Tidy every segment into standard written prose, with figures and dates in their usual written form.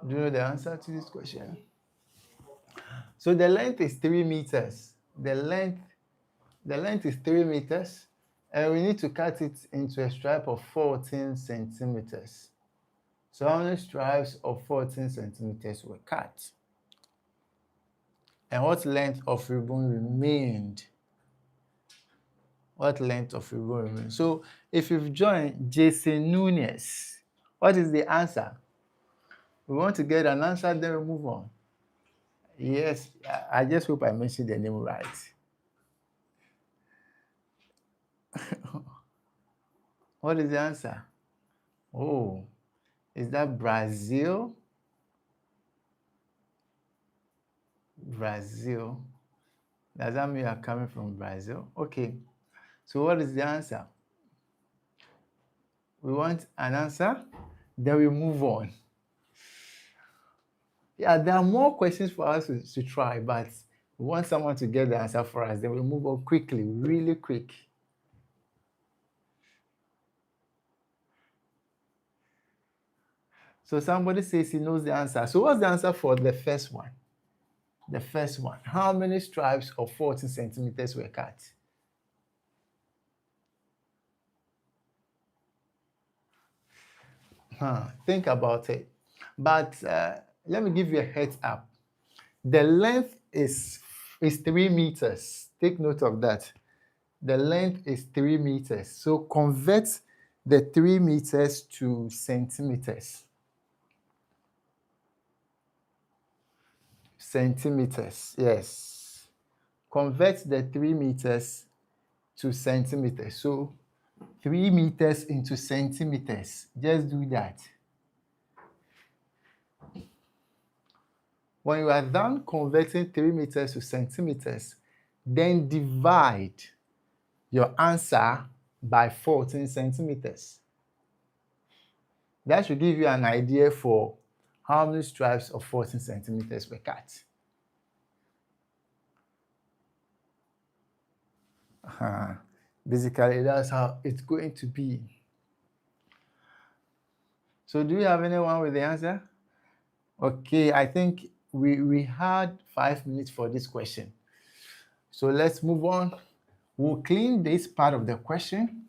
Do you know the answer to this question? So the length is 3 meters. The length is 3 meters, and we need to cut it into a stripe of 14 centimeters. So how many stripes of 14 centimeters were cut? And what length of ribbon remained? What length of ribbon remained? So if you've joined Jason Nunez, what is the answer? We want to get an answer, then we move on. Yes, I just hope I mentioned the name right. What is the answer? Oh, is that Brazil? Brazil. Does that mean you are coming from Brazil? Okay. So what is the answer? We want an answer, then we move on. Yeah, there are more questions for us to try, but we want someone to get the answer for us. Then we move on quickly, really quick. So somebody says he knows the answer. So what's the answer for the first one? The first one. How many stripes of 14 centimeters were cut? Think about it. But let me give you a heads up. The length is 3 meters. Take note of that. The length is 3 meters. So convert the 3 meters to centimeters. Centimeters, yes. Convert the 3 meters to centimeters. So 3 meters into centimeters. Just do that. When you are done converting 3 meters to centimeters, then divide your answer by 14 centimeters. That should give you an idea for how many stripes of 14 centimeters were cut. Basically, that's how it's going to be. So do you have anyone with the answer? Okay, I think we had 5 minutes for this question. So let's move on. We'll clean this part of the question.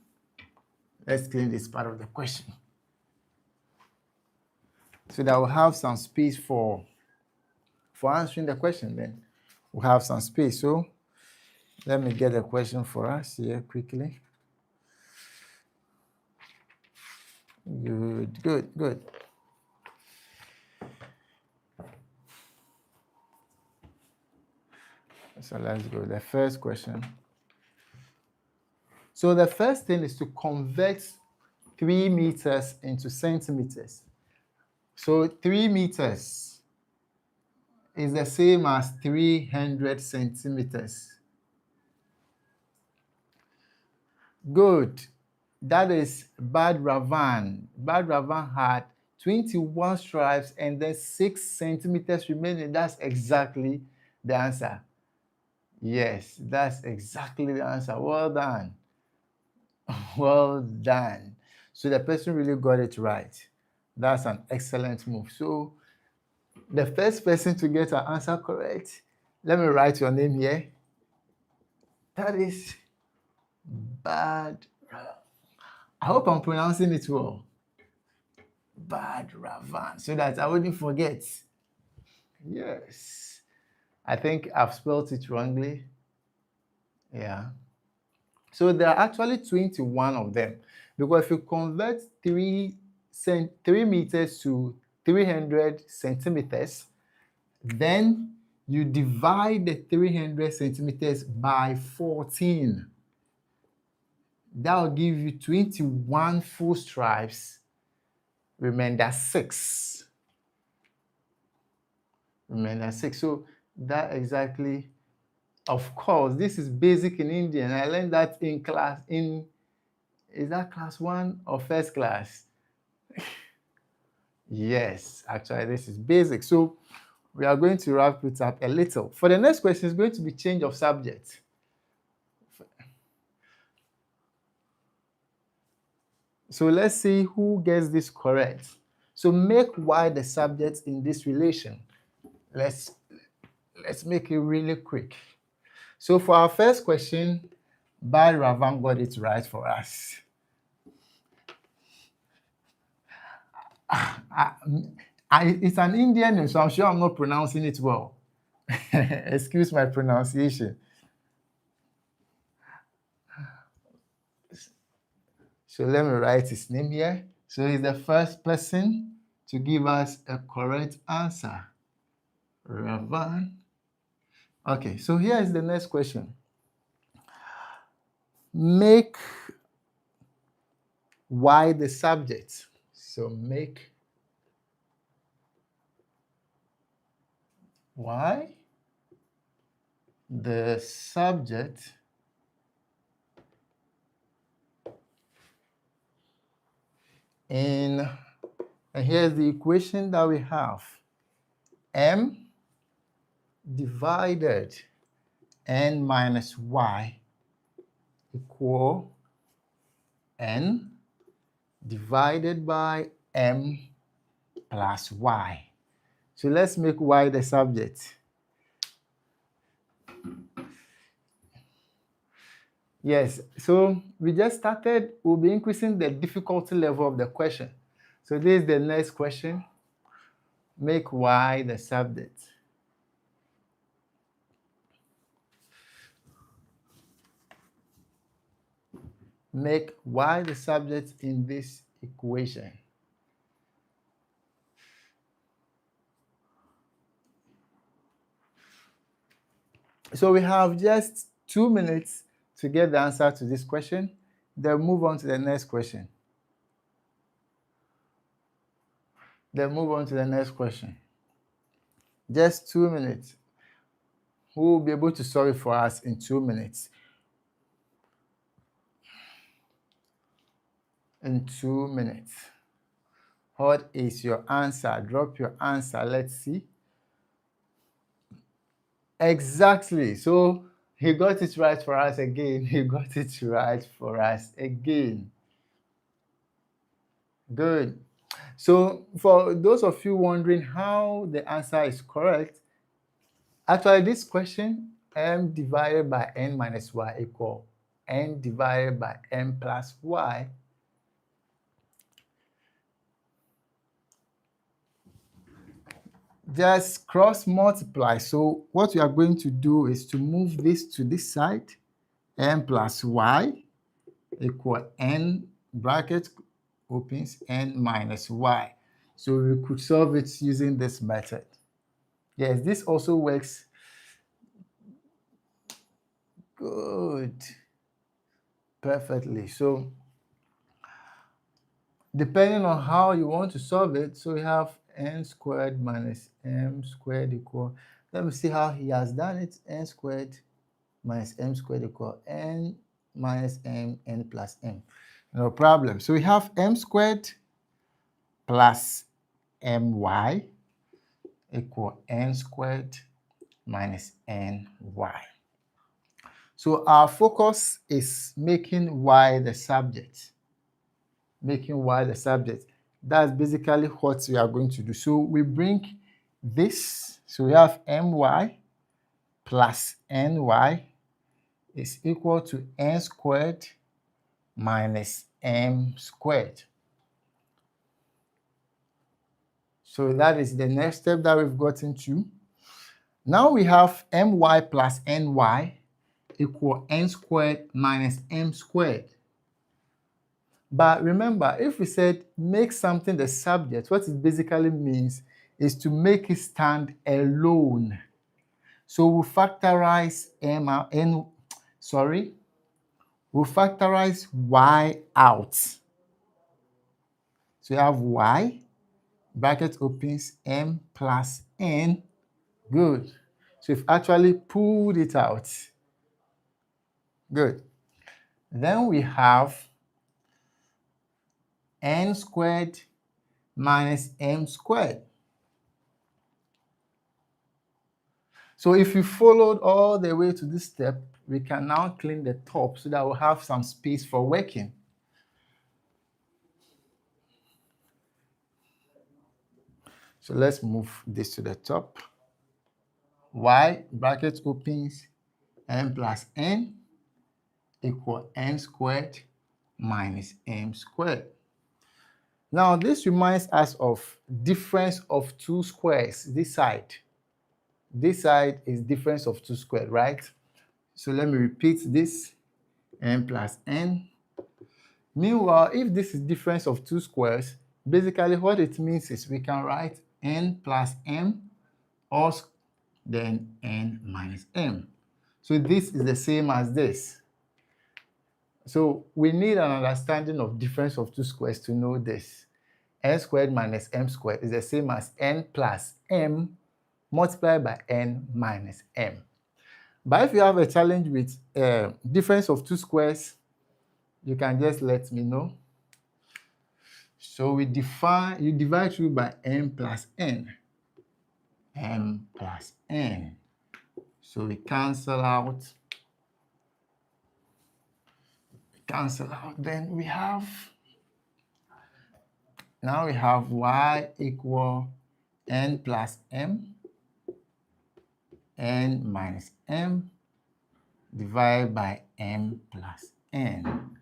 Let's clean this part of the question, so that we'll have some space for answering the question. Then we'll have some space. So let me get a question for us here quickly. Good. So let's go. The first question. So the first thing is to convert 3 meters into centimeters. So 3 meters is the same as 300 centimeters. Good. That is Bad Ravan. Bad Ravan had 21 stripes and then 6 centimeters remaining. That's exactly the answer. Yes, that's exactly the answer. Well done. Well done. So the person really got it right. That's an excellent move. So the first person to get an answer correct, let me write your name here. That is Bad. I hope I'm pronouncing it well. Bad Ravan, so that I wouldn't forget. Yes. I think I've spelled it wrongly. Yeah. So there are actually 21 of them, because if you convert 3 meters to 300 centimeters, then you divide the 300 centimeters by 14. That will give you 21 full stripes. Remainder 6. Remainder 6. So that exactly, of course, this is basic in Indian. I learned that in class, is that class 1 or first class? Yes, actually, this is basic. So we are going to wrap it up a little. For the next question, it's going to be change of subject. So let's see who gets this correct. So make y the subject in this relation. Let's make it really quick. So for our first question, Bad Ravan got it right for us. It's an Indian name, so I'm sure I'm not pronouncing it well. Excuse my pronunciation. So let me write his name here. So he's the first person to give us a correct answer. Ravan. Okay, so here is the next question. Make y the subject. So make y the subject and here's the equation that we have. M divided n minus y equal n divided by m plus y. So let's make y the subject. Yes, so we just started. We'll be increasing the difficulty level of the question. So this is the next question. Make y the subject. Make y the subject in this equation. So we have just 2 minutes to get the answer to this question. Then move on to the next question. Just 2 minutes. Who will be able to solve it for us in 2 minutes? In 2 minutes. What is your answer? Drop your answer. Let's see. Exactly. So he got it right for us again. Good. So for those of you wondering how the answer is correct, actually this question, m divided by n minus y equal n divided by m plus y. Just cross multiply. So what we are going to do is to move this to this side, n plus y equal n bracket opens n minus y. So we could solve it using this method. Yes, this also works. Good. Perfectly. So depending on how you want to solve it, so we have n squared minus m squared equal, let me see how he has done it, n squared minus m squared equal n minus m, n plus m. No problem. So we have m squared plus my equal n squared minus ny. So our focus is making y the subject. Making y the subject. That's basically what we are going to do. So we bring this, so we have my plus ny is equal to n squared minus m squared. So that is the next step that we've gotten to. Now we have my plus ny equal n squared minus m squared. But remember, if we said make something the subject, what it basically means is to make it stand alone. So we'll factorize we'll factorize y out. So you have y, bracket opens, m plus n. Good. So we've actually pulled it out. Good. Then we have n squared minus m squared. So if we followed all the way to this step, we can now clean the top so that we'll have some space for working. So let's move this to the top. Y bracket opens m plus n equal n squared minus m squared. Now this reminds us of difference of two squares. This side is difference of two squared, right? So let me repeat this, n plus n. Meanwhile, if this is difference of two squares, basically what it means is we can write n plus m or then n minus m. So this is the same as this. So we need an understanding of difference of two squares to know this. N squared minus m squared is the same as n plus m multiplied by n minus m. But if you have a challenge with difference of two squares, you can just let me know. So you divide through by m plus n. M plus n. So we cancel out. Then we have, now we have y equal n plus m, n minus m, divided by m plus n.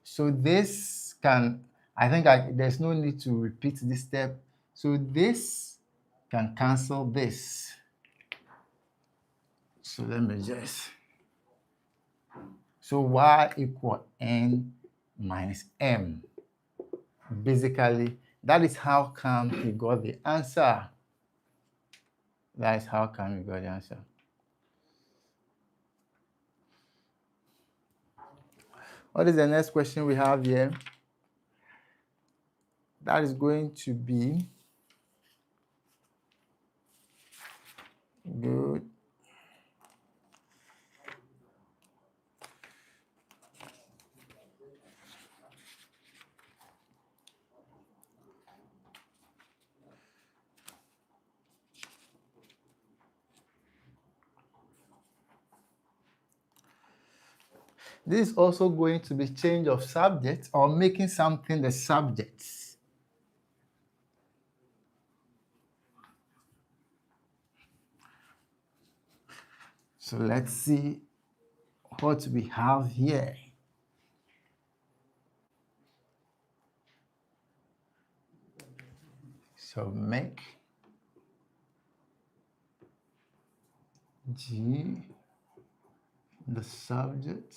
So this can, there's no need to repeat this step. So this can cancel this. So let me just, so y equal n minus m. Basically, that is how come we got the answer. That is how come we got the answer. What is the next question we have here? That is going to be, good. This is also going to be change of subject or making something the subject. So let's see what we have here. So make G the subject.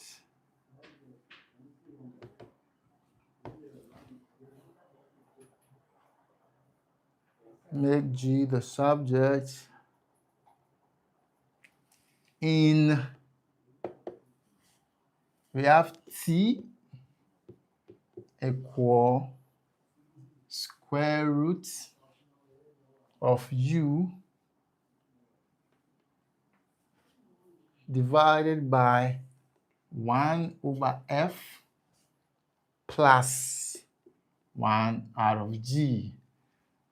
Make G the subject in, we have T equal square root of U divided by 1 over F plus 1 out of G.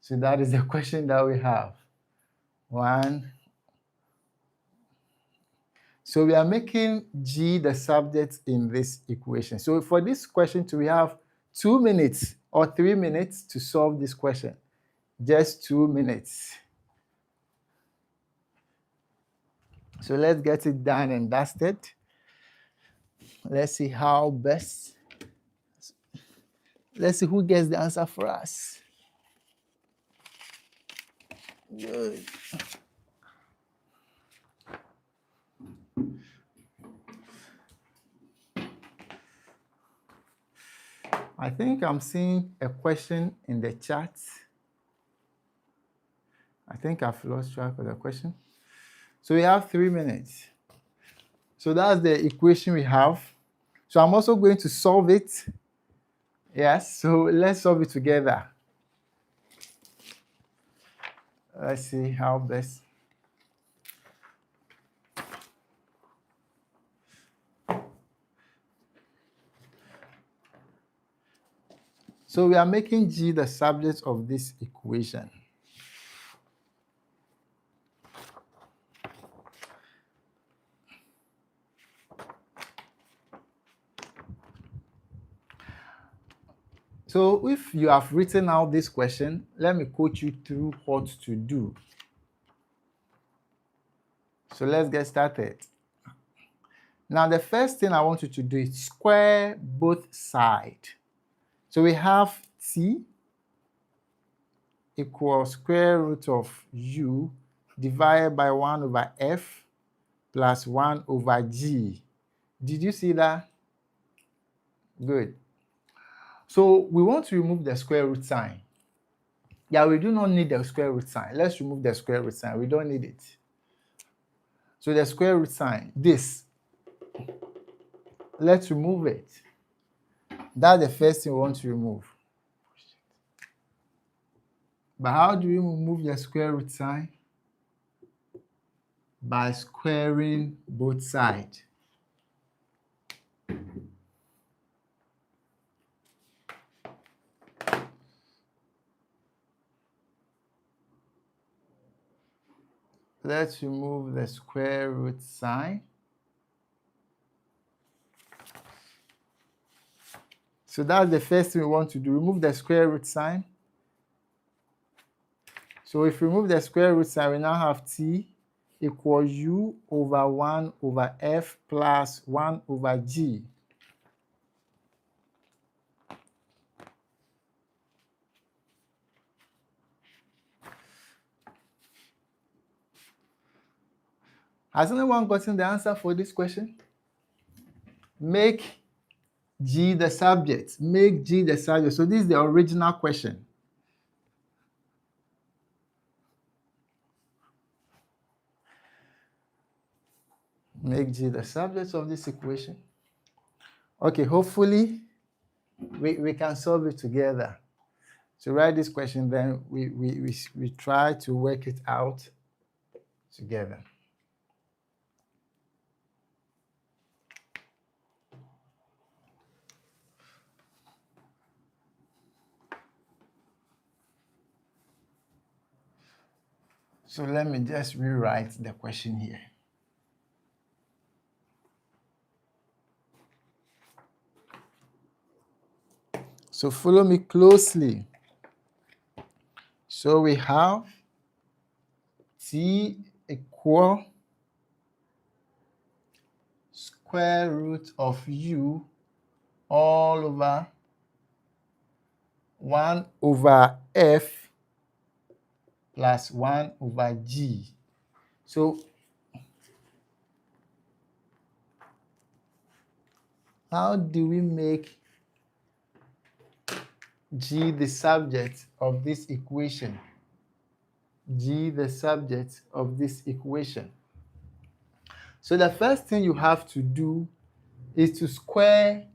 So that is the question that we have. 1. So we are making G the subject in this equation. So for this question, we have 2 minutes or 3 minutes to solve this question. Just 2 minutes. So let's get it done and dusted. Let's see how best. Let's see who gets the answer for us. Good. I think I'm seeing a question in the chat. I think I've lost track of the question. So we have 3 minutes. So that's the equation we have. So I'm also going to solve it. Yes, so let's solve it together. Let's see how best. So we are making G the subject of this equation. So if you have written out this question, let me coach you through what to do. So let's get started. Now, the first thing I want you to do is square both sides. So we have t equals square root of u divided by 1 over f plus 1 over g. Did you see that? Good. So we want to remove the square root sign. Yeah, we do not need the square root sign. Let's remove the square root sign. We don't need it. So the square root sign, this, let's remove it. That's the first thing we want to remove. But how do we remove the square root sign? By squaring both sides. Let's remove the square root sign. So that's the first thing we want to do. Remove the square root sign. So if we remove the square root sign, we now have t equals u over 1 over f plus 1 over g. Has anyone gotten the answer for this question? Make G the subject. Make G the subject. So this is the original question. Make G the subject of this equation. Okay, hopefully we can solve it together. So write this question, then we try to work it out together. So let me just rewrite the question here. So follow me closely. So we have t equal square root of u all over 1 over f plus 1 over g. So how do we make G the subject of this equation? G the subject of this equation. So the first thing you have to do is to square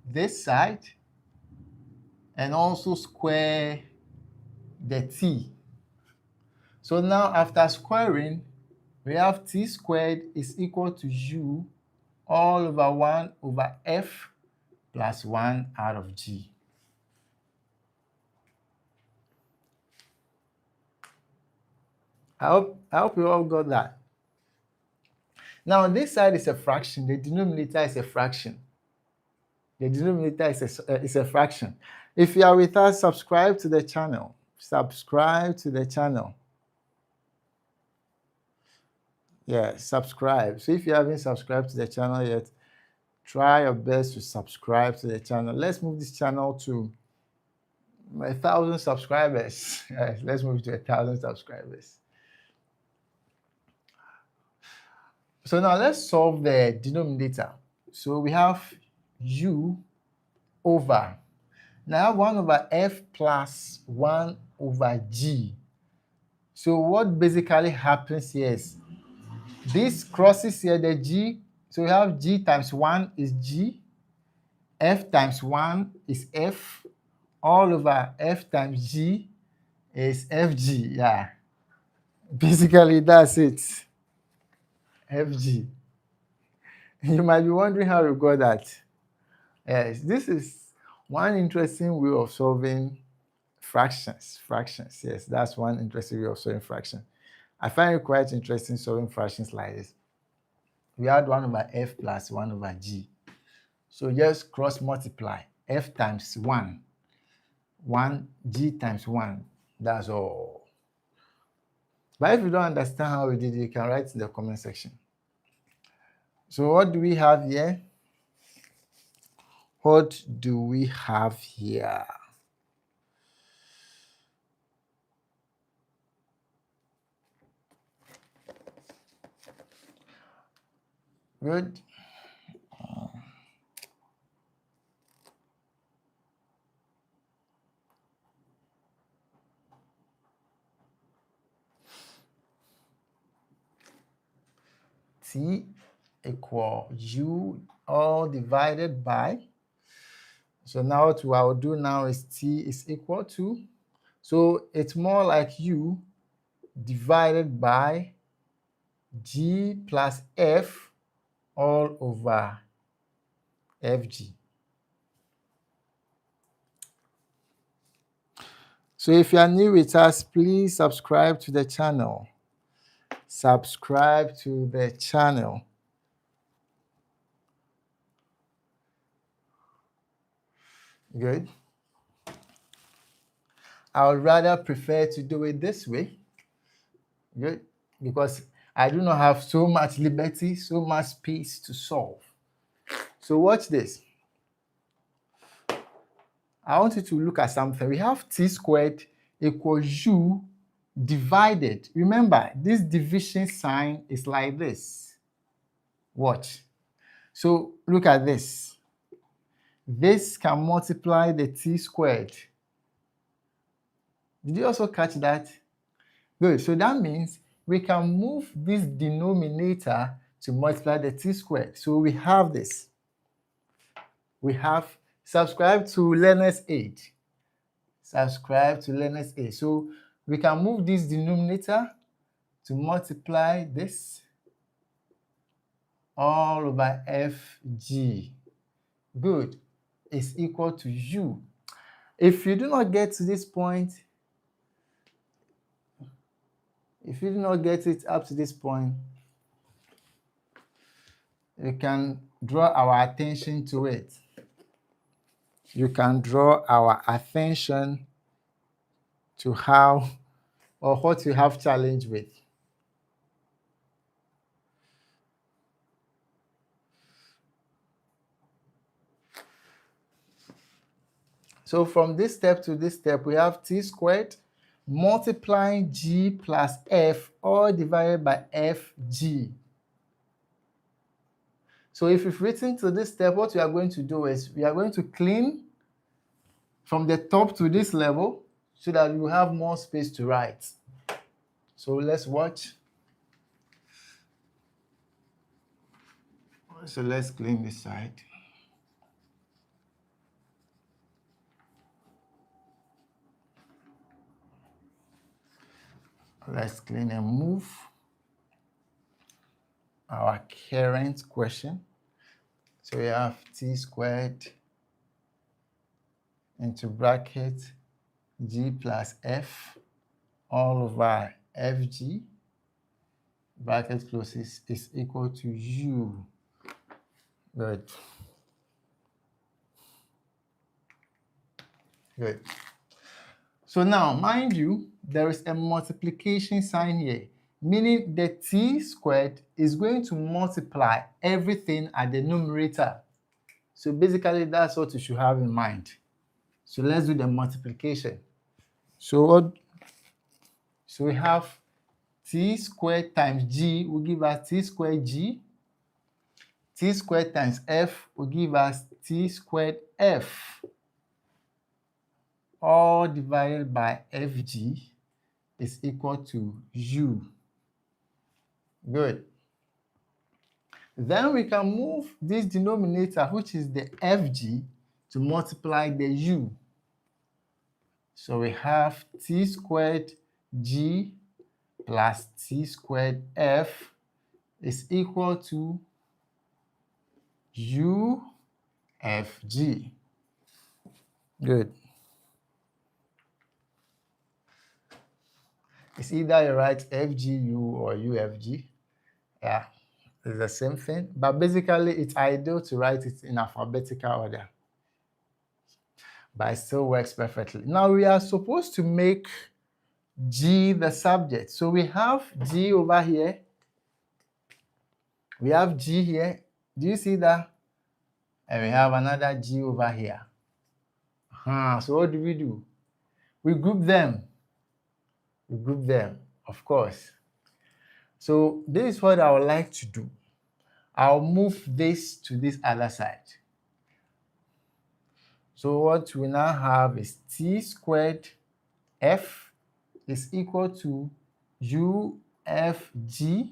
this side and also square the t. So now after squaring, we have t squared is equal to u all over 1 over f plus 1 out of g. I hope you all got that. Now this side is a fraction. The denominator is a fraction. The denominator is a fraction. If you are with us, subscribe to the channel. Subscribe to the channel. Yeah, subscribe. So if you haven't subscribed to the channel yet, try your best to subscribe to the channel. Let's move this channel to 1,000 subscribers. Let's move to 1,000 subscribers. So now let's solve the denominator. So we have u over. Now 1 over f plus 1 over g. So what basically happens here is this crosses here the g. So we have g times 1 is g. F times 1 is f. All over f times g is fg. Yeah. Basically, that's it. Fg. You might be wondering how you got that. Yes, this is one interesting way of solving fractions. Fractions, yes, that's one interesting way of solving fractions. I find it quite interesting solving fractions like this. We had 1 over f plus 1 over g. So just cross multiply f times 1 1 g times 1. That's all. But if you don't understand how we did it, you can write in the comment section. So what do we have here? What do we have here? Good. T equal u all divided by. So now what I will do now is t is equal to. So it's more like u divided by g plus f all over fg. So if you are new with us, please subscribe to the channel. Subscribe to the channel. Good. I would rather prefer to do it this way. Good. Because I do not have so much liberty, so much space to solve. So watch this. I want you to look at something. We have t squared equals u divided. Remember, this division sign is like this. Watch. So look at this. This can multiply the t squared. Did you also catch that? Good. So that means we can move this denominator to multiply the t squared. So we have this. We have subscribe to Learner's Aid. Subscribe to Learner's Aid. So we can move this denominator to multiply this all over fg. Good. Is equal to u. If you do not get to this point, if you do not get it up to this point, you can draw our attention to it. You can draw our attention to how or what you have challenge with. So from this step to this step, we have t squared multiplying g plus f all divided by fg. So if you've written to this step, what we are going to do is we are going to clean from the top to this level so that you have more space to write. So let's watch. So let's clean this side. Let's clean and move our current question. So we have t squared into bracket g plus f all over fg, bracket closes, is equal to u. Good. Good. So now, mind you, there is a multiplication sign here, meaning the t squared is going to multiply everything at the numerator. So basically, that's what you should have in mind. So let's do the multiplication. So we have t squared times g will give us t squared g. T squared times f will give us t squared f. All divided by fg is equal to u. Good. Then we can move this denominator, which is the fg, to multiply the u. So we have t squared g plus t squared f is equal to u fg. Good. It's either you write fgu or ufg. Yeah, it's the same thing. But basically, it's ideal to write it in alphabetical order. but it still works perfectly. Now we are supposed to make G the subject. So we have G over here. We have G here. Do you see that? And we have another G over here. So what do? We group them. We group them, of course. So this is what I would like to do. I'll move this to this other side. So what we now have is T squared F is equal to UFG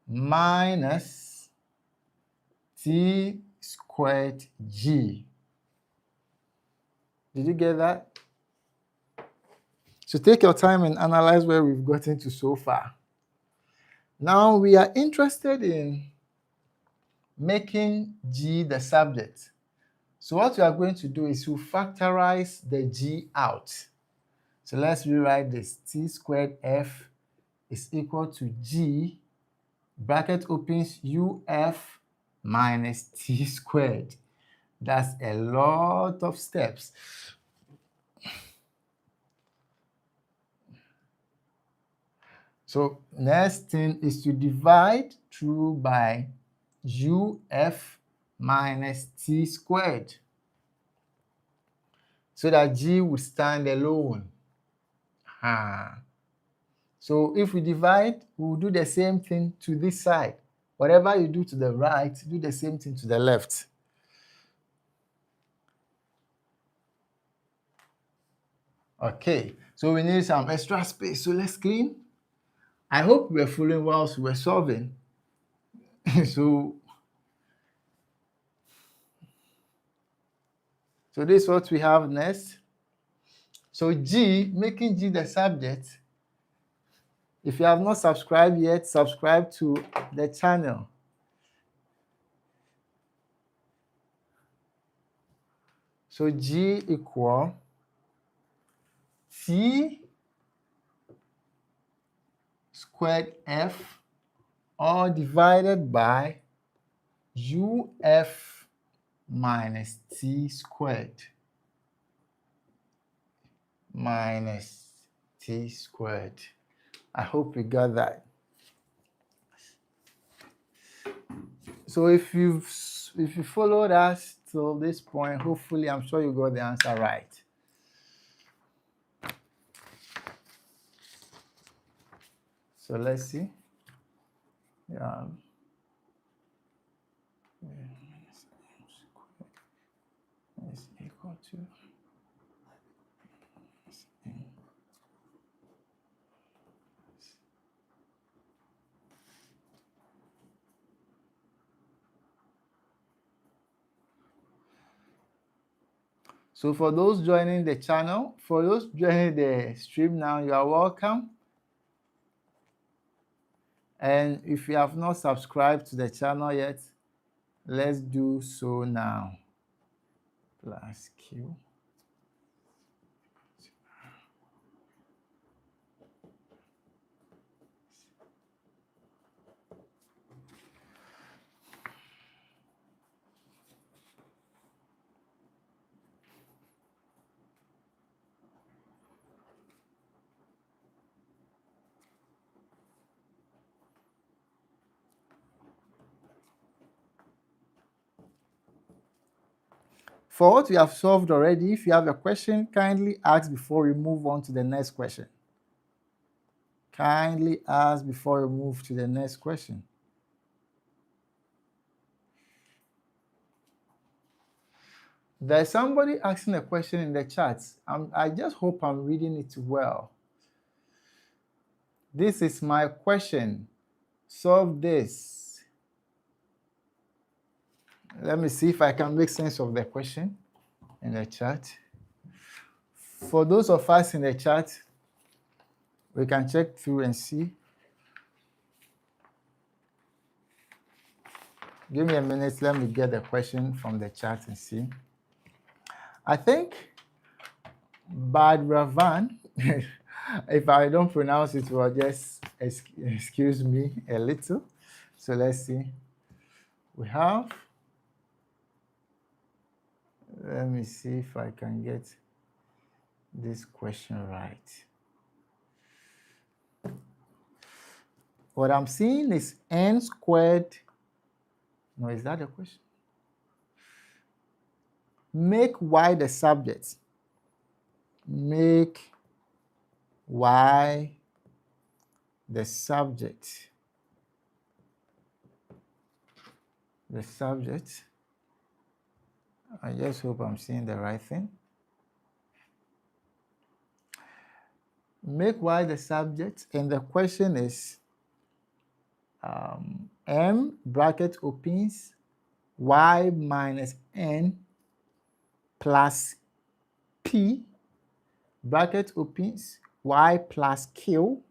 minus T squared G. Did you get that? So take your time and analyze where we've gotten to so far. Now we are interested in making G the subject. So what we are going to do is to factorize the G out. So let's rewrite this. T squared F is equal to G, bracket opens, UF minus T squared. That's a lot of steps. So next thing is to divide through by UF minus T squared, so that G would stand alone. So if we divide, we'll do the same thing to this side. Whatever you do to the right, do the same thing to the left. Okay, so we need some extra space. So let's clean. I hope we're following whilst we're solving. So this is what we have next. So G, making G the subject. If you have not subscribed yet, subscribe to the channel. So G equal T squared F all divided by UF minus T squared minus T squared. I hope you got that. So if you followed us till this point, hopefully I'm sure you got the answer right. So let's see. Is equal to So for those joining the channel, for those joining the stream now, you are welcome. And if you have not subscribed to the channel yet, let's do so now. Plus Q. For what we have solved already, if you have a question, kindly ask before we move on to the next question. Kindly ask before we move to the next question. There's somebody asking a question in the chat. I just hope I'm reading it well. This is my question. Solve this. Let me see if I can make sense of the question in the chat. For those of us in the chat, we can check through and see. Give me a minute. Let me get the question from the chat and see. I think Badravan, if I don't pronounce it well, just excuse me a little. So let's see. We have, Let me see if I can get this question right. What I'm seeing is n squared. No, is that the question? Make y the subject. Make y the subject. The subject. I just hope I'm seeing the right thing. Make y the subject, and the question is m bracket opens y minus n plus p bracket opens y plus q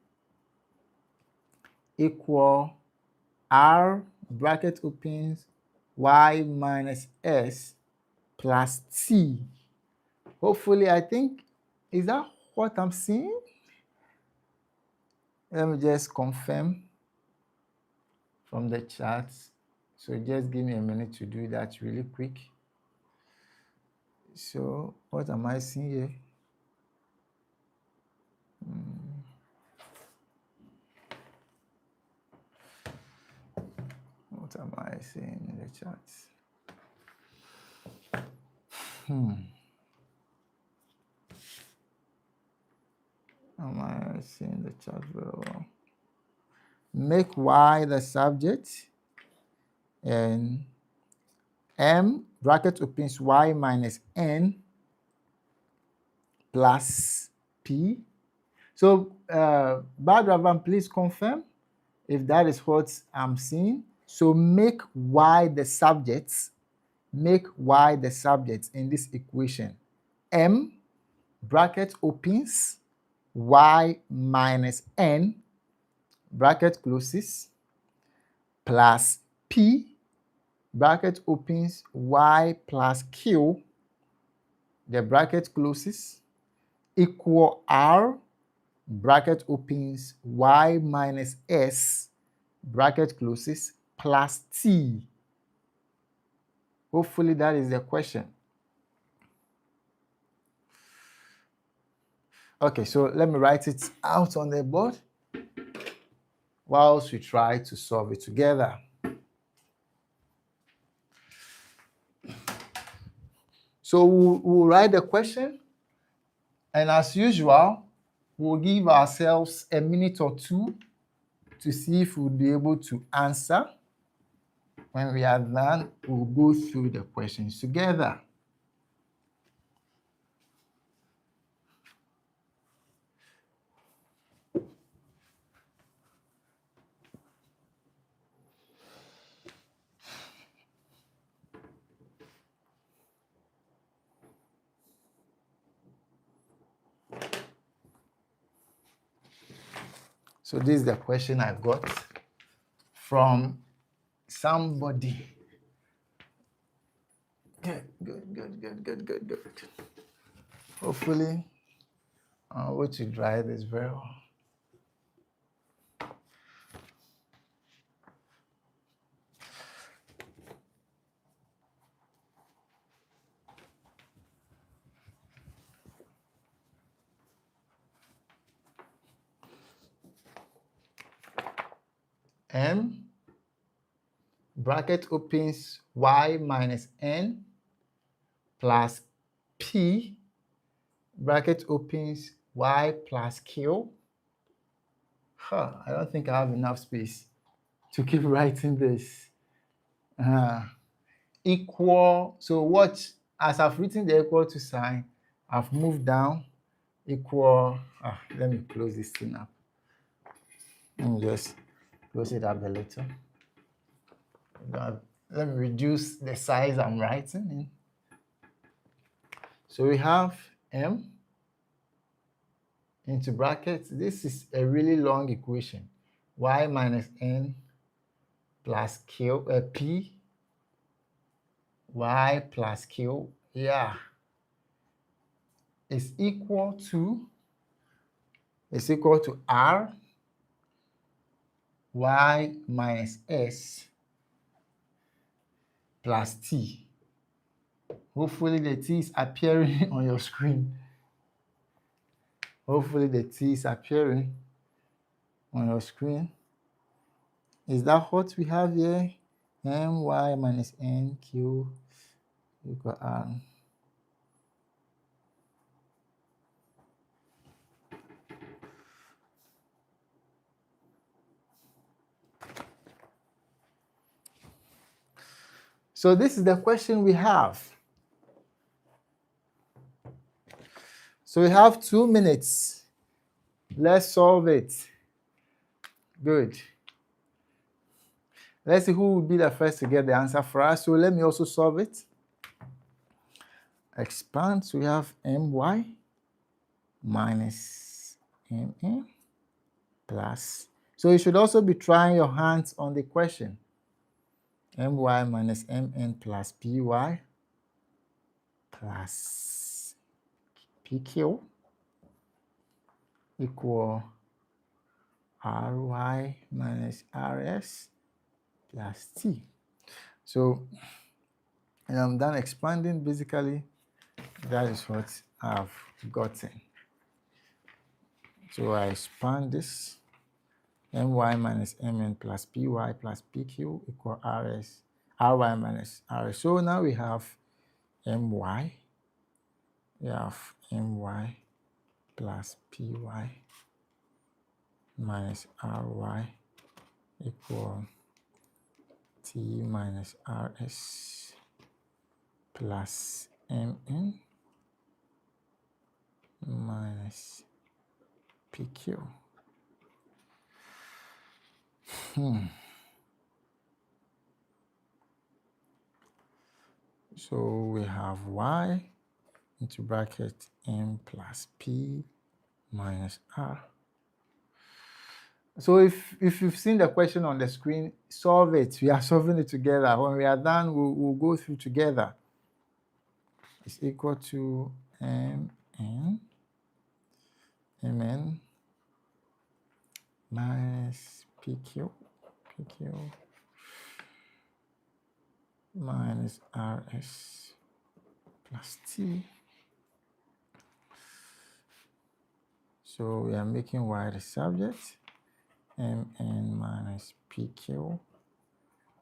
equal r bracket opens y minus s plus t. Hopefully, I think, is that what I'm seeing? Let me just confirm from the charts. So just give me a minute to do that really quick. So what am I seeing here? What am I seeing in the charts? Am I seeing the chart very well? Make y the subject, and m bracket opens y minus n plus p. So, Badravan, please confirm if that is what I'm seeing. So make y the subject. Make y the subject in this equation. M bracket opens y minus n bracket closes plus p bracket opens y plus q, the bracket closes, equal r bracket opens y minus s bracket closes plus t. Hopefully that is the question. Okay, so let me write it out on the board whilst we try to solve it together. So we'll write the question, and as usual, we'll give ourselves a minute or two to see if we'll be able to answer. When we are done, we'll go through the questions together. So this is the question I got from somebody. Good. Hopefully, I'm able to drive this very well. M bracket opens y minus n plus p bracket opens y plus q. I don't think I have enough space to keep writing this. Equal, so watch, as I've written the equal to sign, I've moved down, equal, let me close this thing up. Let me just close it up a little. Let me reduce the size I'm writing in. So we have m into brackets. This is a really long equation. Y minus n plus q, p, y plus q, is equal to r y minus s plus t. Hopefully the T is appearing on your screen. Hopefully the T is appearing on your screen. Is that what we have here? My minus NQ equal R. So this is the question we have. So we have 2 minutes. Let's solve it. Good. Let's see who will be the first to get the answer for us. So let me also solve it. Expand. So we have my minus mn plus. So you should also be trying your hands on the question. My minus mn plus py plus pq equal ry minus rs plus t. So and I'm done expanding. Basically, that is what I've gotten. So I expand this. My minus mn plus py plus pq equal ry minus rs. So now we have my. We have my plus py minus ry equal t minus rs plus mn minus pq. So we have y into bracket m plus p minus r. So if you've seen the question on the screen, solve it. We are solving it together. When we are done, we'll go through together. It's equal to mn minus pq minus rs plus t. So we are making y the subject, mn minus pq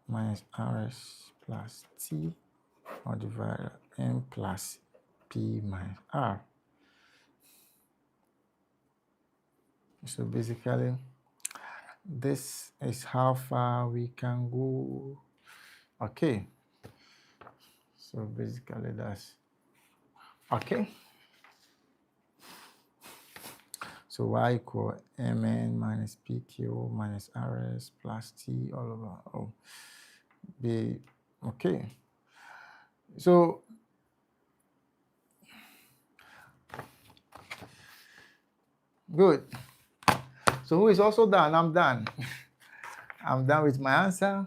minus rs plus t, or divided m plus p minus r. So basically, this is how far we can go. Okay. So basically that's okay. So y equal mn minus pq minus rs plus t all over b. Okay. So good. So who is also done? I'm done. I'm done with my answer.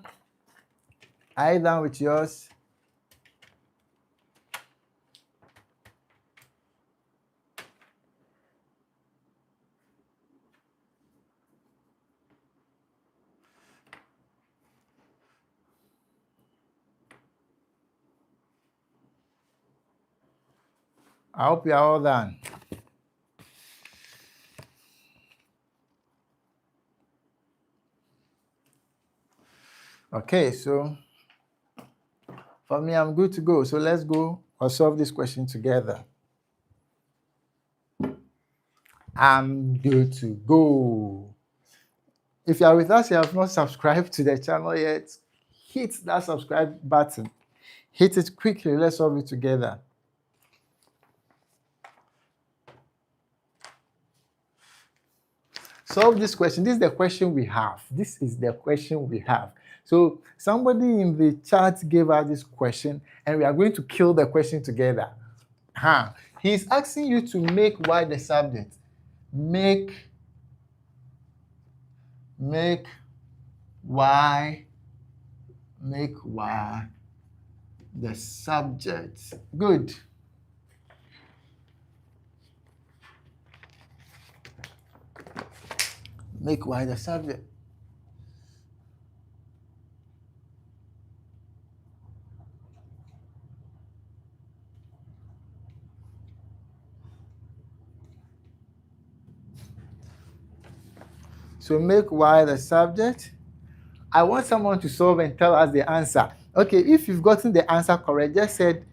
Are you done with yours? I hope you are all done. Okay, so for me, I'm good to go. So let's go or solve this question together. I'm good to go. If you are with us, you have not subscribed to the channel yet, hit that subscribe button. Hit it quickly. Let's solve it together. Solve this question. This is the question we have. This is the question we have. So somebody in the chat gave us this question, and we are going to kill the question together. He's asking you to make y the subject. Make y the subject. Good. Make y the subject. So make y the subject. I want someone to solve and tell us the answer. Okay, if you've gotten the answer correct, just said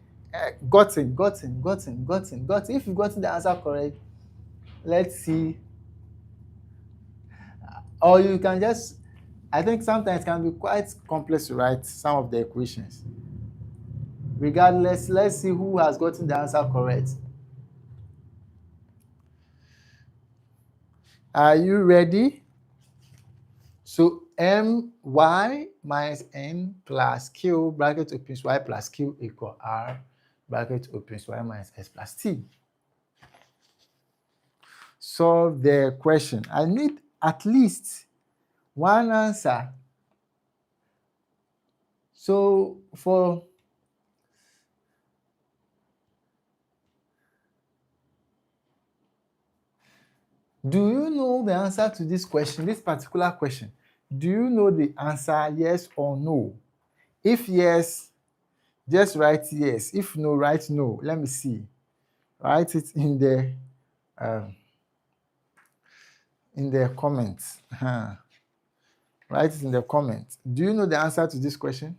gotten. If you've gotten the answer correct, let's see. Or you can just, I think sometimes it can be quite complex to write some of the equations. Regardless, let's see who has gotten the answer correct. Are you ready? So my minus n plus q bracket opens y plus q equal r bracket opens y minus s plus t. Solve the question. I need at least one answer. So do you know the answer to this question, this particular question? Do you know the answer, yes or no? If yes, just write yes. If no, write no. Let me see. Write it in the comments. Write it in the comments. Do you know the answer to this question?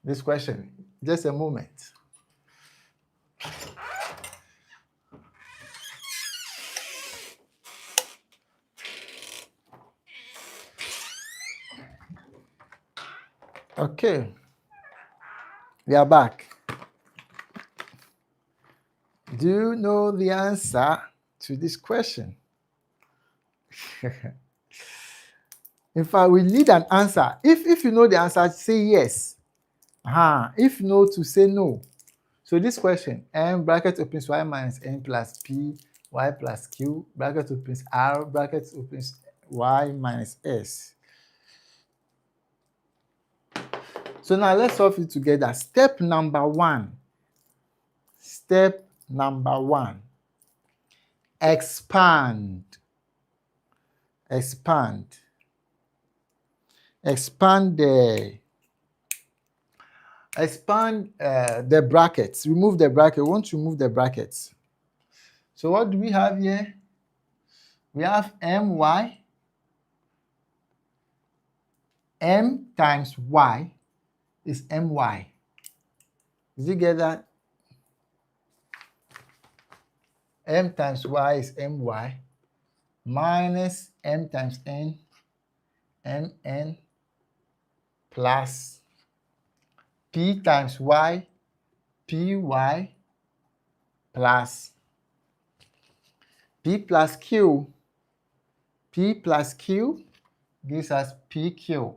This question. Just a moment. Okay. We are back. Do you know the answer to this question? In fact, we need an answer. If you know the answer, say yes. If no, to say no. So this question, m bracket opens y minus n plus p y plus q bracket opens r bracket opens y minus s. So now let's solve it together. Step number one. Expand. Expand the brackets. Remove the bracket. We want to remove the brackets. So what do we have here? We have my. M times y is my. Did you get that? M times y is my minus m times n, mn plus p times y, py plus p plus q. P plus q gives us pq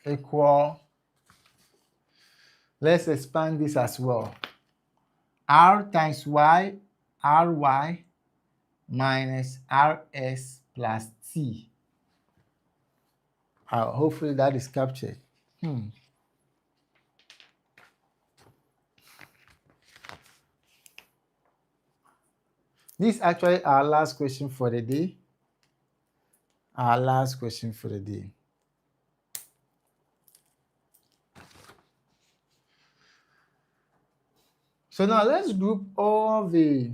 equal, let's expand this as well. R times y, ry minus rs plus t. Hopefully that is captured. This is actually our last question for the day. So now let's group all the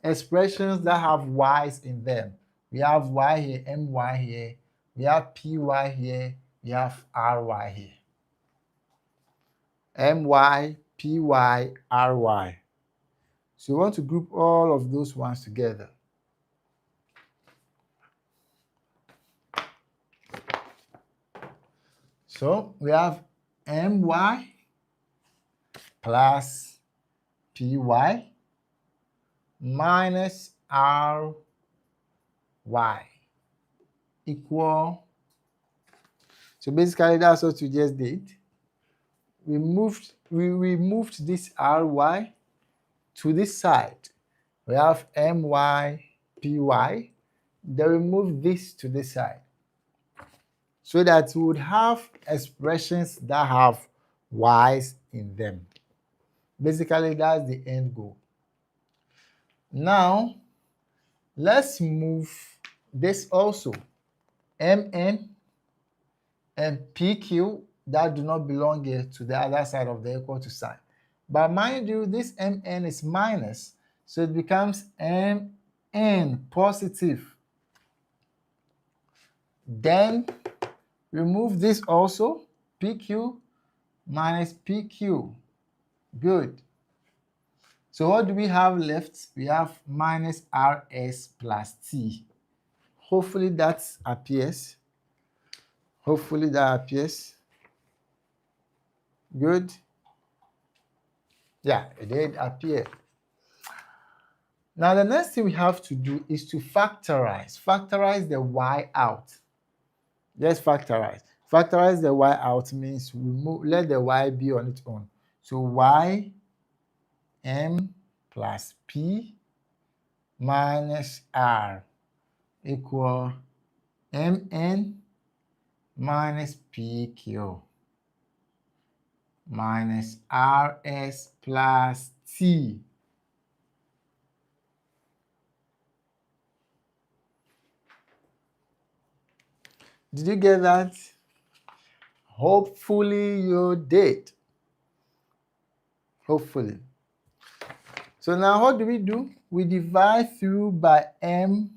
expressions that have y's in them. We have y here, my here, we have py here, we have ry here. My, py, ry. So we want to group all of those ones together. So we have my plus py minus ry equal. So basically that's what we just did. We moved this ry to this side. We have my, py. Then we move this to this side, so that we would have expressions that have y's in them. Basically, that's the end goal. Now, let's move this also. Mn and pq that do not belong here to the other side of the equal to sign. But mind you, this mn is minus, so it becomes mn n positive. Then remove this also, PQ minus PQ. Good. So what do we have left? We have minus RS plus T. Hopefully that appears. Hopefully that appears. Good. Yeah, it did appear. Now the next thing we have to do is to factorize. Factorize the y out. Let's factorize. Factorize the y out means let the y be on its own. So y m plus p minus r equal mn minus pq minus rs plus t. Did you get that? Hopefully you did. Hopefully. So now what do? We divide through by m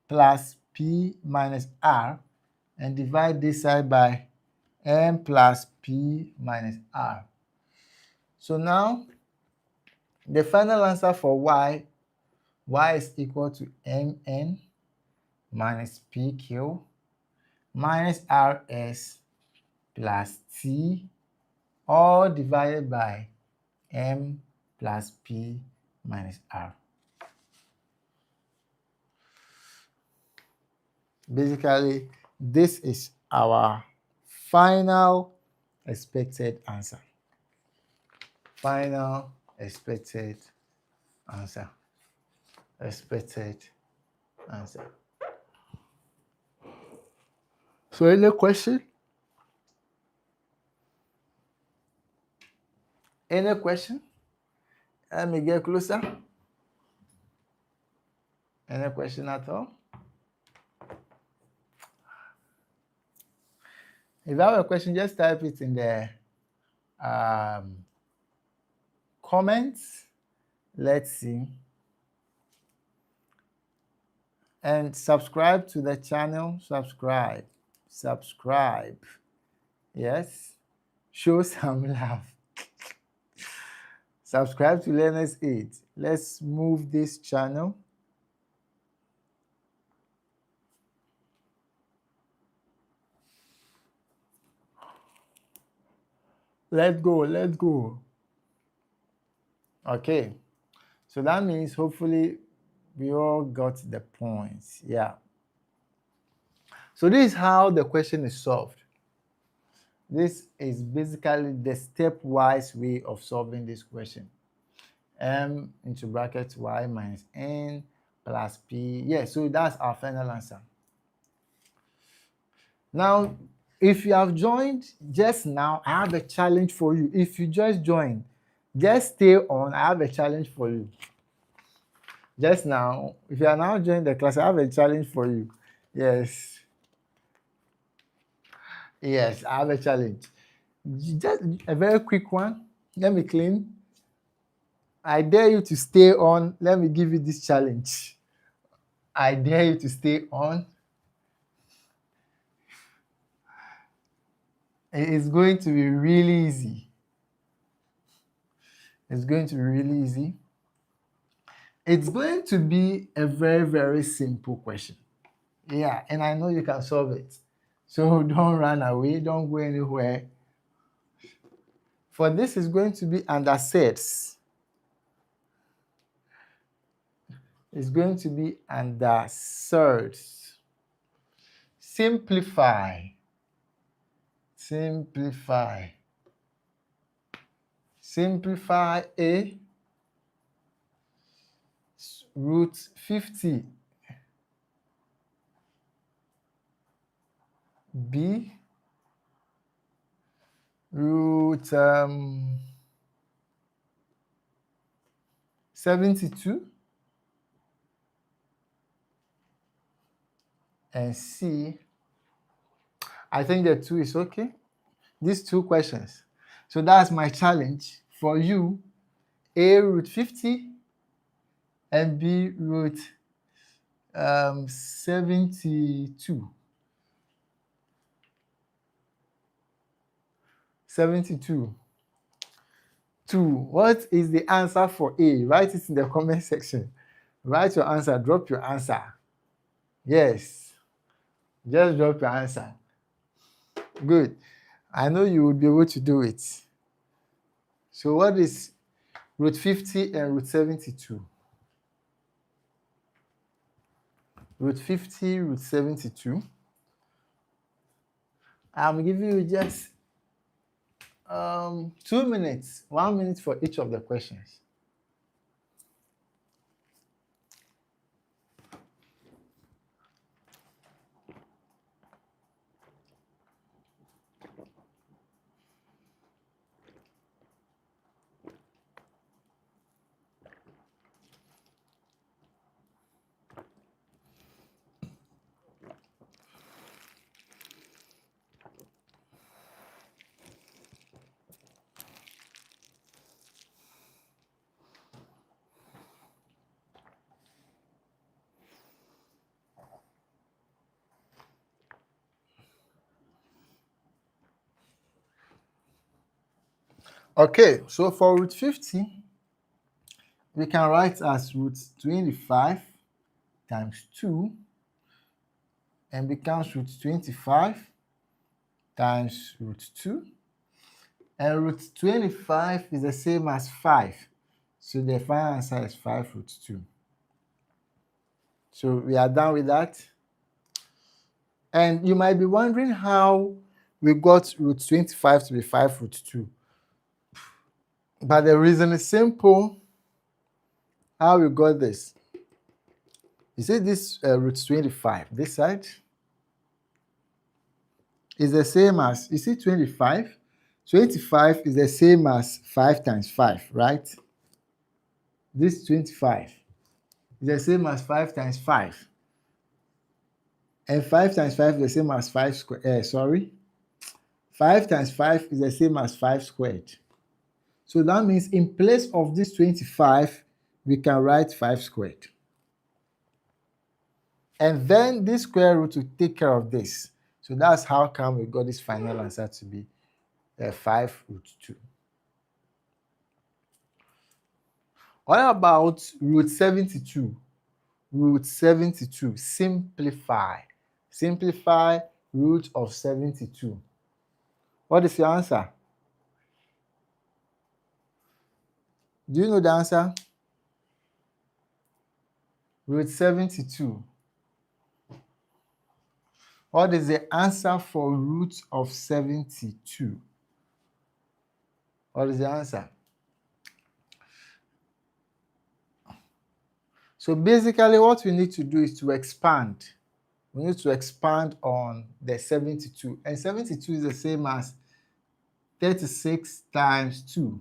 plus p minus r and divide this side by m plus p minus r. So now the final answer for y is equal to mn minus pq minus rs plus t, all divided by m plus p minus r. Basically, this is our final expected answer. Final expected answer. Expected answer. So any question? Any question? Let me get closer. Any question at all? If you have a question, just type it in the comments. Let's see. And subscribe to the channel. Subscribe. Yes. Show some love. Subscribe to Learners Aid. Let's move this channel. Let's go. Okay. So that means hopefully we all got the points. Yeah. So this is how the question is solved. This is basically the stepwise way of solving this question. M into brackets y minus n plus p. Yeah, so that's our final answer. Now, if you have joined just now, I have a challenge for you. If you just joined, just stay on. I have a challenge for you. Just now, if you are now joining the class, I have a challenge for you. Yes. Yes, I have a challenge. Just a very quick one. Let me clean. I dare you to stay on. Let me give you this challenge. I dare you to stay on. It's going to be really easy. It's going to be really easy. It's going to be a very, very simple question. Yeah, and I know you can solve it. So don't run away. Don't go anywhere. For this is going to be under sets. It's going to be under surds. Simplify. Simplify A root 50 B root 72 and C. I think the 2 is okay. These 2 questions. So that's my challenge for you. A root 50 and B root 72. 72. 2. What is the answer for A? Write it in the comment section. Write your answer. Drop your answer. Yes. Just drop your answer. Good. I know you will be able to do it. So what is root 50 and root 72? Root 50, root 72. I'm giving you just 2 minutes, 1 minute for each of the questions. Okay, so for root 50, we can write as root 25 times 2 and becomes root 25 times root 2. And root 25 is the same as 5. So the final answer is 5 root 2. So we are done with that. And you might be wondering how we got root 25 to be 5 root 2. But the reason is simple. How we got this? You see this root 25, this side is the same as, you see 25? 25 is the same as 5 times 5, right? This 25 is the same as 5 times 5. And 5 times 5 is the same as 5 squared. 5 times 5 is the same as 5 squared. So that means in place of this 25, we can write 5 squared. And then this square root will take care of this. So that's how come we got this final answer to be 5 root 2. What about root 72? Root 72, simplify. Simplify root of 72. What is your answer? Do you know the answer? Root 72. What is the answer for root of 72? What is the answer? So basically what we need to do is to expand. We need to expand on the 72. And 72 is the same as 36 times 2.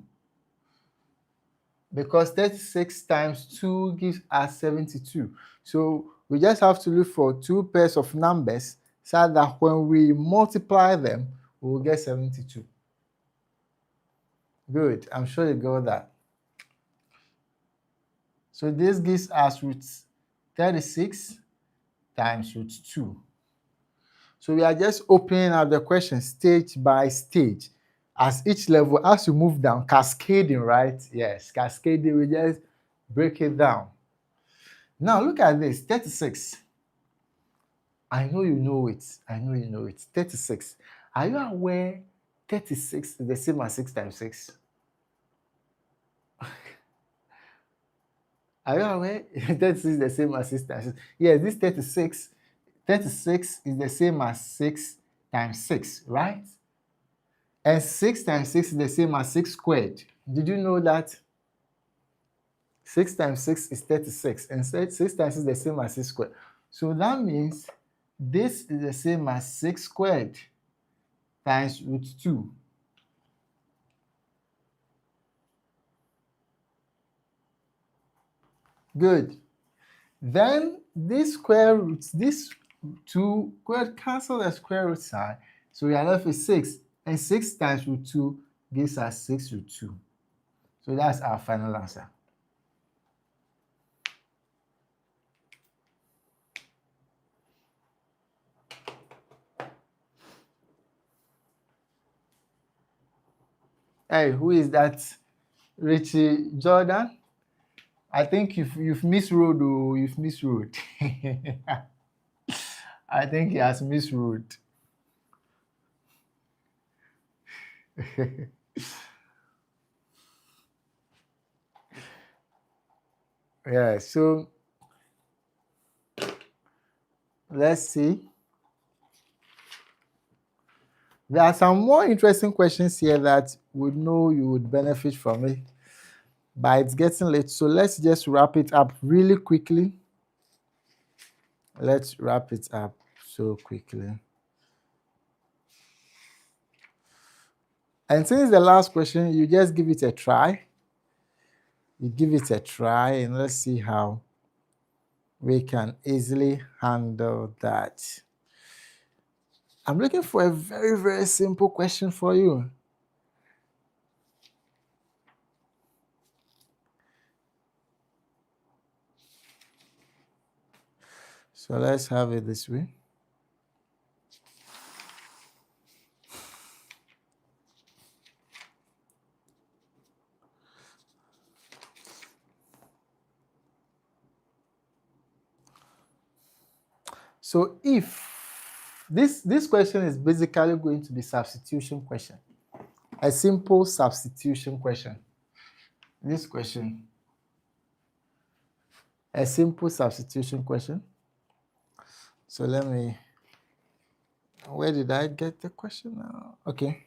Because 36 times 2 gives us 72. So we just have to look for 2 pairs of numbers so that when we multiply them, we will get 72. Good. I'm sure you got that. So this gives us root 36 times root 2. So we are just opening up the question stage by stage. As each level, as you move down, cascading, right? Yes, cascading, we just break it down. Now look at this, 36. I know you know it. I know you know it. 36. Are you aware 36 is the same as 6 times 6? Are you aware 36 is the same as 6 times 6? Yes, this 36 is the same as 6 times 6, right? And 6 times 6 is the same as 6 squared. Did you know that? 6 times 6 is 36, and 6 times 6 is the same as 6 squared. So that means this is the same as 6 squared times root 2. Good. Then this square roots, this 2 could cancel the square root sign. So we are left with 6. And 6 times root 2 gives us 6 root 2. So that's our final answer. Hey, who is that? Richie Jordan? I think you've misroad. Oh, you've misroad. I think he has misroad. Yeah, so let's see. There are some more interesting questions here that would know you would benefit from it, but it's getting late. So let's just wrap it up really quickly. Let's wrap it up so quickly. And since the last question, you just give it a try. You give it a try and let's see how we can easily handle that. I'm looking for a very, very simple question for you. So let's have it this way. So if this question is basically going to be substitution question, a simple substitution question. This question, a simple substitution question. So let me, where did I get the question now? Okay.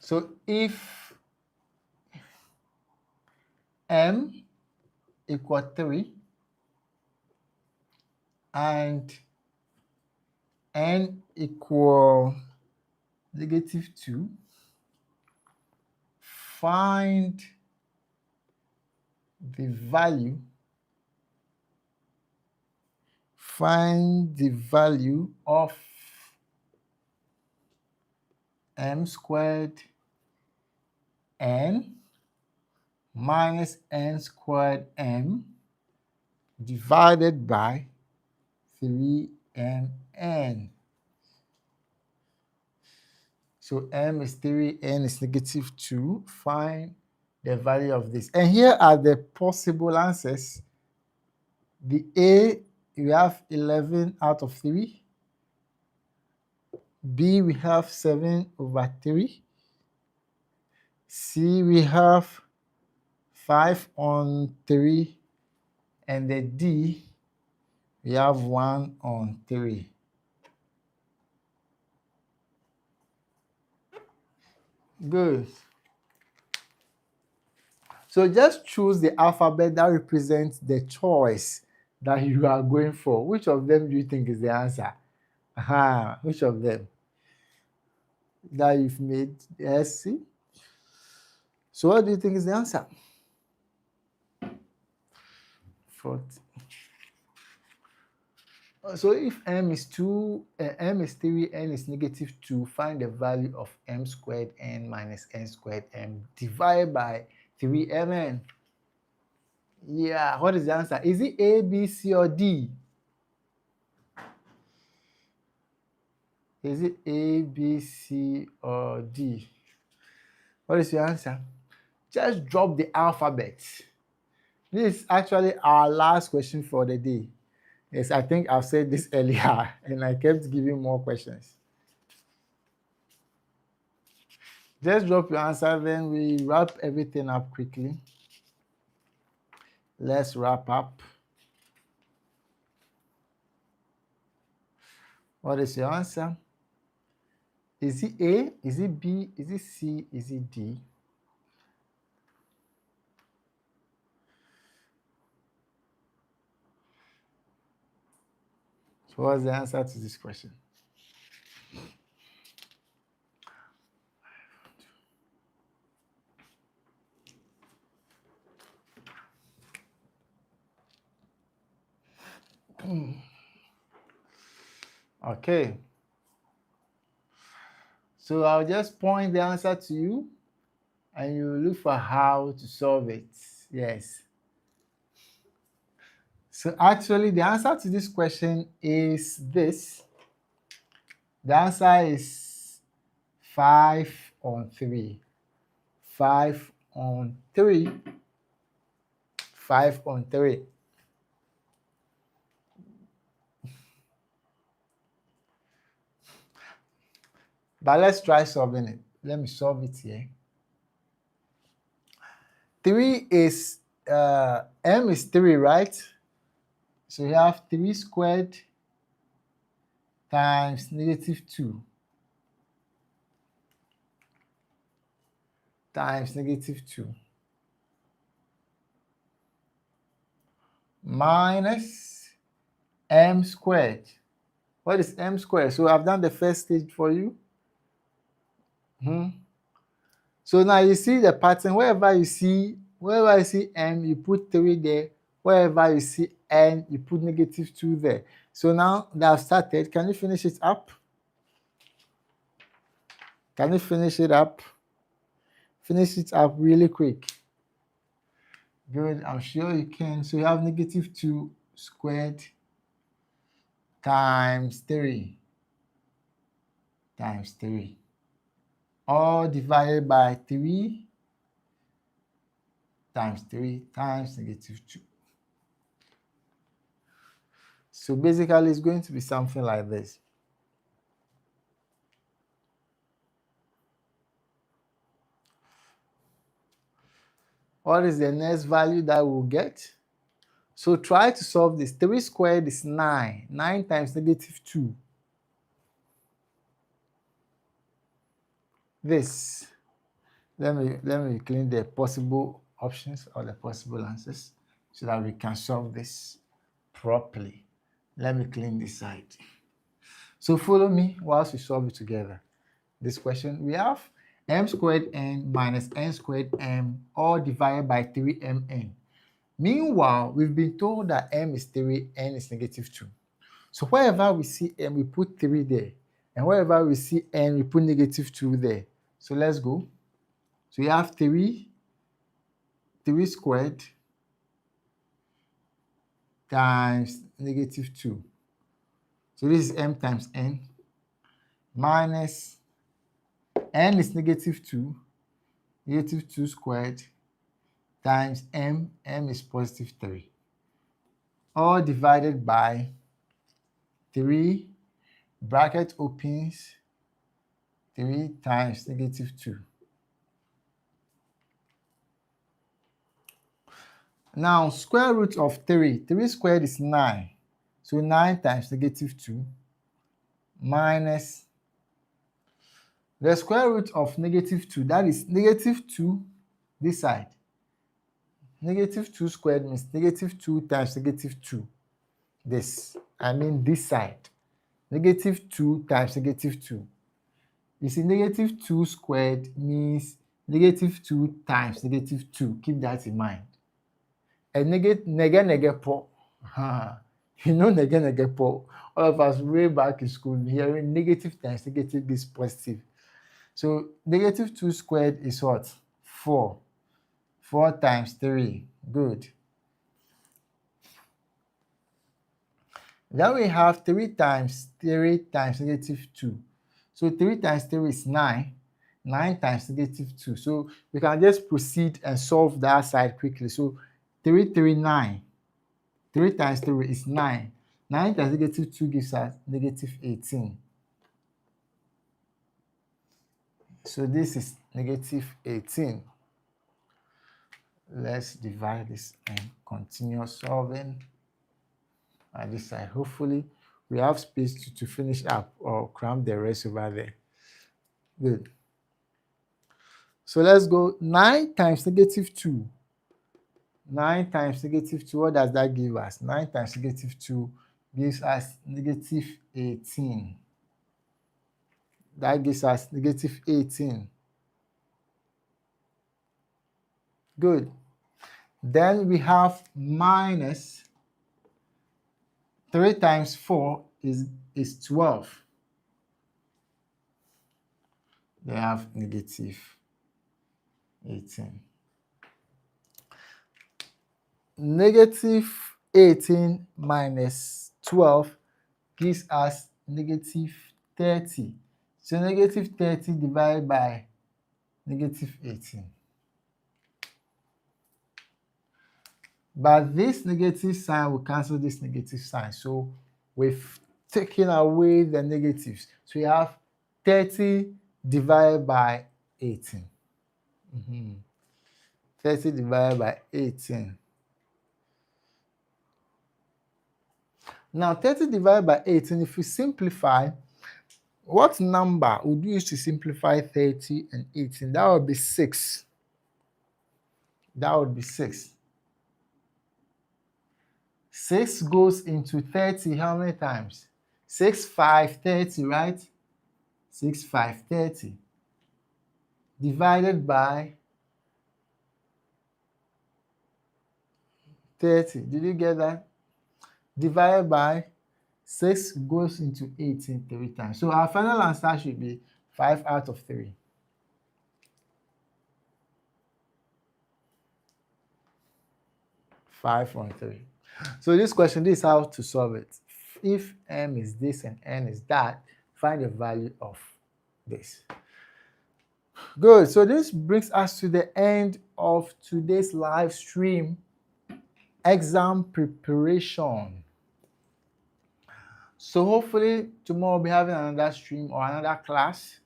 So if m equal 3 and n equal -2, find the value of m squared n minus n squared m divided by 3mn. So m is 3, n is -2. Find the value of this. And here are the possible answers. The A, we have 11 out of 3. B, we have 7/3. C, we have 5/3. And the D, we have 1/3. Good. So just choose the alphabet that represents the choice that you are going for. Which of them do you think is the answer? Which of them that you've made? Yes, see? So what do you think is the answer? 40. So if m is 2, m is 3, n is -2, find the value of m squared n minus n squared m divided by 3mn. Yeah, what is the answer? Is it A, B, C, or D? Is it A, B, C, or D? What is your answer? Just drop the alphabet. This is actually our last question for the day. Yes, I think I've said this earlier, and I kept giving more questions. Just drop your answer, then we wrap everything up quickly. Let's wrap up. What is your answer? Is it A? Is it B? Is it C? Is it D? So what's the answer to this question? Okay. So I'll just point the answer to you and you look for how to solve it. Yes. So actually the answer to this question is this. The answer is 5 on 3. 5 on 3. 5 on 3. But let's try solving it. Let me solve it here. 3 is, m is 3, right? So you have 3 squared times -2 times -2 minus m squared. What is m squared? So I've done the first stage for you. So now you see the pattern. Wherever you see m, you put 3 there. Wherever you see n, you put -2 there. So now that I've started, can you finish it up? Can you finish it up? Finish it up really quick. Good, I'm sure you can. So you have -2 squared times 3 times 3, all divided by 3 times 3 times -2. So basically it's going to be something like this. What is the next value that we'll get? So try to solve this. 3 squared is 9. 9 times -2. This. Let me clean the possible options or the possible answers so that we can solve this properly. Let me clean this side. So follow me whilst we solve it together. This question, we have m squared n minus n squared m, all divided by 3mn. Meanwhile, we've been told that m is 3, n is -2. So wherever we see m, we put 3 there. And wherever we see n, we put -2 there. So let's go. So you have 3 squared times -2. So this is m times n minus n is -2, -2 squared times m is +3, all divided by 3, bracket opens, 3 times -2. Now, square root of 3. 3 squared is 9. So 9 times -2 minus the square root of -2. That is -2 this side. -2 squared means -2 times -2. This. I mean this side. -2 times -2. You see, -2 squared means -2 times -2. Keep that in mind. And nege po. You know nege po. All of us way back in school hearing negative times negative is positive. So -2 squared is what? 4. 4 times 3. Good. Then we have 3 times -2. So 3 times 3 is 9. 9 times -2. So we can just proceed and solve that side quickly. So 9. 3 times 3 is 9. 9 times -2 gives us -18. So this is -18. Let's divide this and continue solving on this side. Hopefully, we have space to finish up or cram the rest over there. Good. So let's go. 9 times -2. 9 times -2, what does that give us? 9 times -2 gives us -18. That gives us -18. Good. Then we have minus 3 times 4 is 12. They have -18. -18 minus 12 gives us 30. So negative 30 divided by negative 18. But this negative sign will cancel this negative sign. So we've taken away the negatives. So we have 30 divided by 18. 30 divided by 18. Now 30 divided by 18, if we simplify, what number would you use to simplify 30 and 18? That would be 6. That would be 6. 6 goes into 30 how many times? 6, 5, 30, right? 6, 5, 30. Divided by 30. Did you get that? Divided by 6 goes into 18 3 times. So our final answer should be 5 out of 3. 5 on 3. So this question, this is how to solve it. If m is this and n is that, find the value of this. Good. So this brings us to the end of today's live stream exam preparation. So hopefully tomorrow we'll be having another stream or another class.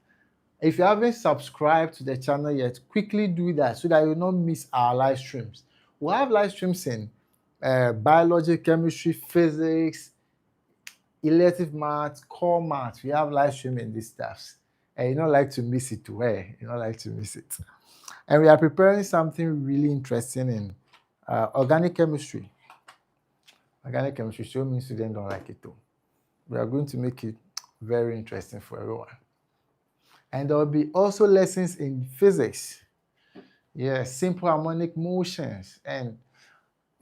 If you haven't subscribed to the channel yet, quickly do that so that you will not miss our live streams. We'll have live streams in biology, chemistry, physics, elective maths, core maths. We have live stream in these stuffs. And you don't like to miss it too, eh? You don't like to miss it. And we are preparing something really interesting in organic chemistry. Organic chemistry, so many students don't like it too. We are going to make it very interesting for everyone. And there will be also lessons in physics. Yes, simple harmonic motions. And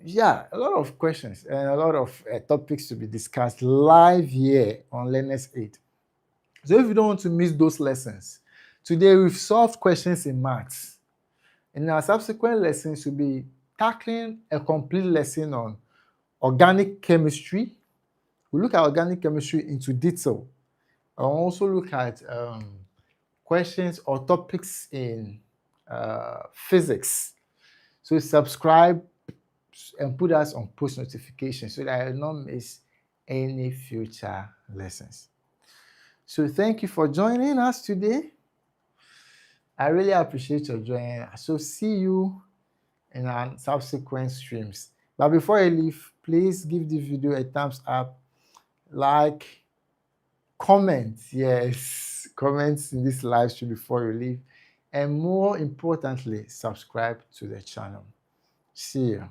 yeah, a lot of questions and a lot of topics to be discussed live here on Learner's Aid. So if you don't want to miss those lessons, today we've solved questions in maths. In our subsequent lessons, we'll be tackling a complete lesson on organic chemistry. We'll look at organic chemistry into detail. I'll also look at questions or topics in physics. So subscribe and put us on post notifications so that I will not miss any future lessons. So thank you for joining us today. I really appreciate your joining us. So see you in our subsequent streams. But before I leave, please give the video a thumbs up, like, comment. Yes, comment in this live stream before you leave. And more importantly, subscribe to the channel. See you.